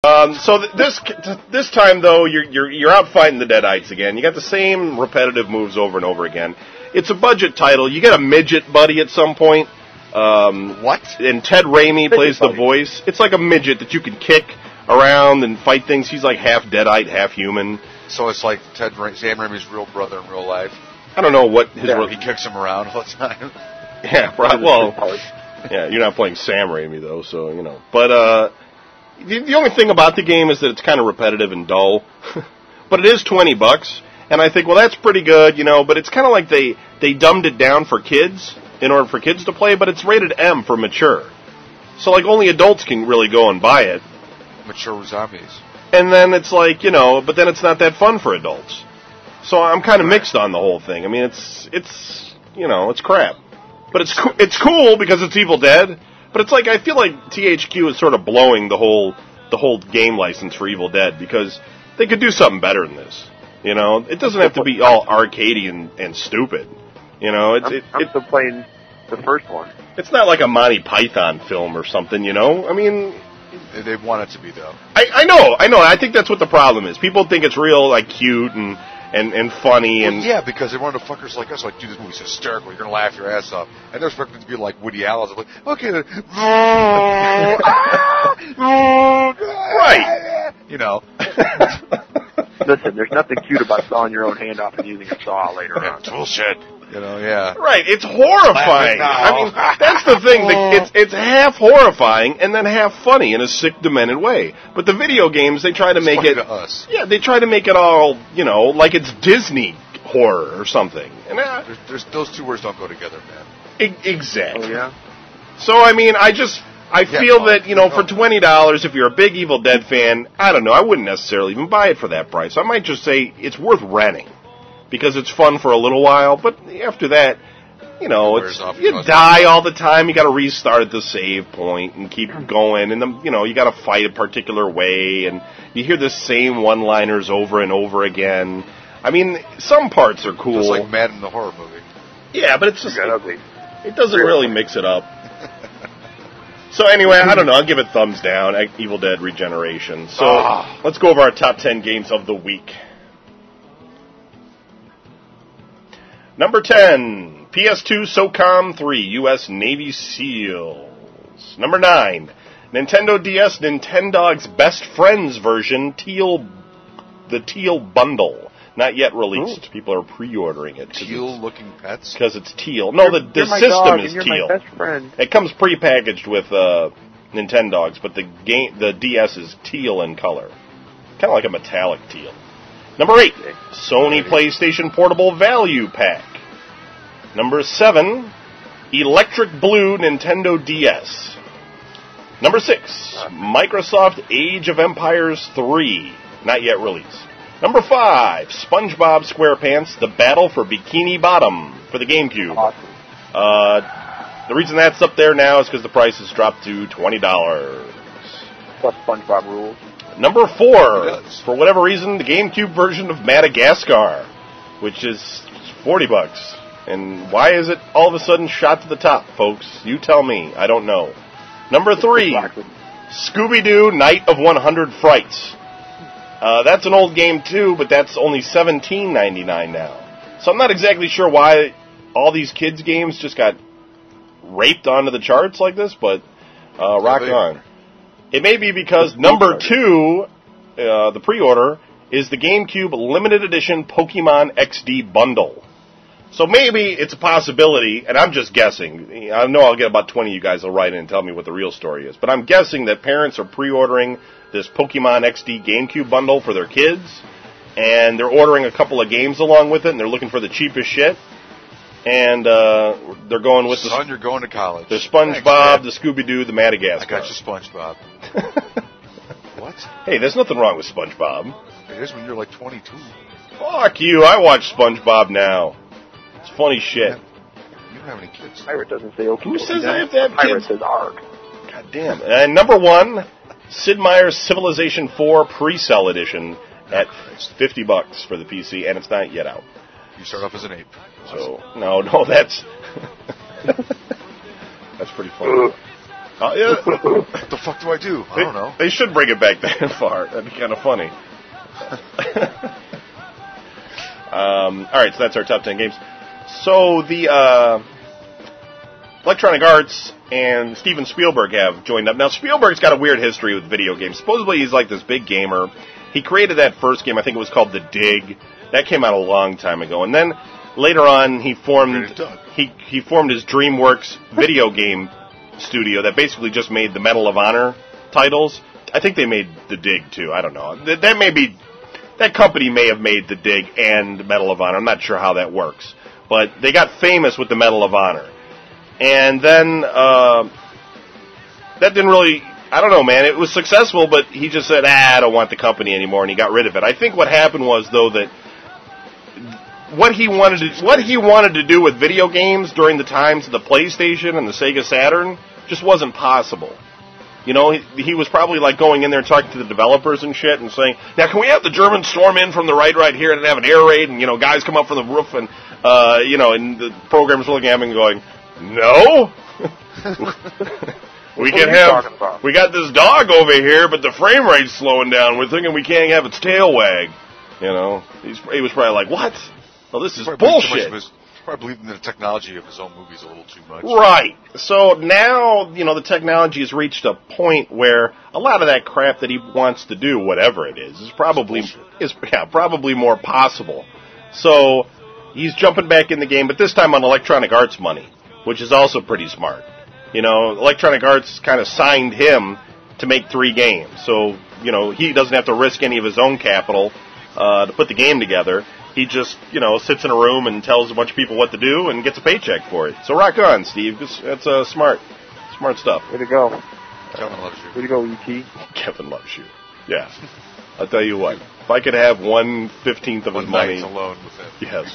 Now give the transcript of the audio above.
This time though, you're out fighting the Deadites again. You got the same repetitive moves over and over again. It's a budget title. You get a midget buddy at some point. What? And Ted Raimi plays the voice. It's like a midget that you can kick around and fight things. He's like half Deadite, half human. So it's like Sam Raimi's real brother in real life. I don't know what his. He kicks him around all the time. Yeah, right. Well, yeah, you're not playing Sam Raimi though, so you know. But the only thing about the game is that it's kind of repetitive and dull. But it is $20, and I think, well, that's pretty good, you know. But it's kind of like they dumbed it down for kids in order for kids to play, but it's rated M for mature. So like only adults can really go and buy it. Mature zombies. And then it's like, you know, but then it's not that fun for adults. So I'm kind of mixed on the whole thing. I mean, it's you know, it's crap. But it's cool because it's Evil Dead. But it's like, I feel like THQ is sort of blowing the whole game license for Evil Dead because they could do something better than this. You know, it doesn't have to be all arcadey and stupid. You know, I'm still playing the first one. It's not like a Monty Python film or something, you know? I mean, they want it to be, though. I know. I think that's what the problem is. People think it's real, like, cute and funny. Well, yeah, because they're one of the fuckers like us, like, dude, this movie's hysterical. You're going to laugh your ass off. And they're expecting it to be like Woody Allen's. I'm like, okay, then. Right. You know. Listen, there's nothing cute about sawing your own hand off and using a saw later on. Bullshit. You know, yeah. Right, it's horrifying. I mean, that's the thing. It's half horrifying and then half funny in a sick, demented way. But the video games, they try to make it... to us. Yeah, they try to make it all, you know, like it's Disney horror or something. And there's those two words don't go together, man. Exactly. Oh, yeah? So, I mean, I feel that, you know, for $20, if you're a big Evil Dead fan, I don't know, I wouldn't necessarily even buy it for that price. I might just say it's worth renting. Because it's fun for a little while, but after that, you know, you die all the time. You got to restart at the save point and keep going, and you know, you got to fight a particular way, and you hear the same one-liners over and over again. I mean, some parts are cool. Just like Madden the horror movie. Yeah, but it's just ugly. It doesn't really mix it up. So anyway, I don't know. I'll give it thumbs down. Evil Dead Regeneration. So let's go over our top 10 games of the week. Number 10, PS2 SOCOM 3, U.S. Navy SEALs. Number 9, Nintendo DS Nintendog's Best Friends version, the Teal Bundle. Not yet released. People are pre-ordering it. Teal-looking pets? Because it's teal. No, the system is teal. You're my best friend. It comes pre-packaged with Nintendogs, but the DS is teal in color. Kind of like a metallic teal. Number 8, Sony PlayStation Portable Value Pack. Number 7, Electric Blue Nintendo DS. Number 6, Microsoft Age of Empires 3, not yet released. Number 5, SpongeBob SquarePants The Battle for Bikini Bottom for the GameCube. Awesome. The reason that's up there now is because the price has dropped to $20. Plus SpongeBob rules. Number 4, for whatever reason, the GameCube version of Madagascar, which is $40. And why is it all of a sudden shot to the top, folks? You tell me. I don't know. Number 3, Scooby-Doo Night of 100 Frights. That's an old game too, but that's only $17.99 now. So I'm not exactly sure why all these kids' games just got raped onto the charts like this, but rock on. It may be because number 2, the pre-order, is the GameCube Limited Edition Pokemon XD Bundle. So maybe it's a possibility, and I'm just guessing. I know I'll get about 20 of you guys will write in and tell me what the real story is. But I'm guessing that parents are pre-ordering this Pokemon XD GameCube bundle for their kids, and they're ordering a couple of games along with it, and they're looking for the cheapest shit. And they're going with Son, you're going to college. The SpongeBob, the Scooby-Doo, the Madagascar. I got you, SpongeBob. What? Hey, there's nothing wrong with SpongeBob. It is when you're like 22. Fuck you, I watch SpongeBob now. It's funny shit. You don't have any kids. Pirate doesn't say okay. Who says I have to have kids? Pirate says arg. God damn. And number 1, Sid Meier's Civilization 4 Pre-Sell Edition at $50 for the PC, and it's not yet out. You start off as an ape. So, no, that's... that's pretty funny. Yeah. What the fuck do I do? I don't know. They should bring it back that far. That'd be kind of funny. All right, so that's our top 10 games. So the Electronic Arts and Steven Spielberg have joined up. Now, Spielberg's got a weird history with video games. Supposedly, he's like this big gamer. He created that first game. I think it was called The Dig. That came out a long time ago. And then later on, he formed his DreamWorks video game studio that basically just made the Medal of Honor titles. I think they made The Dig too. I don't know. That company may have made The Dig and Medal of Honor. I'm not sure how that works, but they got famous with the Medal of Honor. And then that didn't really. I don't know, man. It was successful, but he just said, I don't want the company anymore, and he got rid of it. I think what happened was, though, that what he wanted to do with video games during the times of the PlayStation and the Sega Saturn just wasn't possible. You know, he was probably like going in there and talking to the developers and shit and saying, now can we have the Germans storm in from the right here and have an air raid and, you know, guys come up from the roof and, you know, and the programmers looking at him and going, no? We got this dog over here, but the frame rate's slowing down. We're thinking we can't have its tail wag. You know, he was probably like, what? Well, this is bullshit. Probably believing in the technology of his own movies a little too much. Right. So now, you know, the technology has reached a point where a lot of that crap that he wants to do, whatever it is probably more possible. So he's jumping back in the game, but this time on Electronic Arts money, which is also pretty smart. You know, Electronic Arts kind of signed him to make 3 games. So, you know, he doesn't have to risk any of his own capital to put the game together. He just, you know, sits in a room and tells a bunch of people what to do and gets a paycheck for it. So rock on, Steve. That's smart stuff. Way to go. Kevin loves you. Way to go, E.T. Kevin loves you. Yeah. I'll tell you what. If I could have 1/15 of his money alone with him. Yes.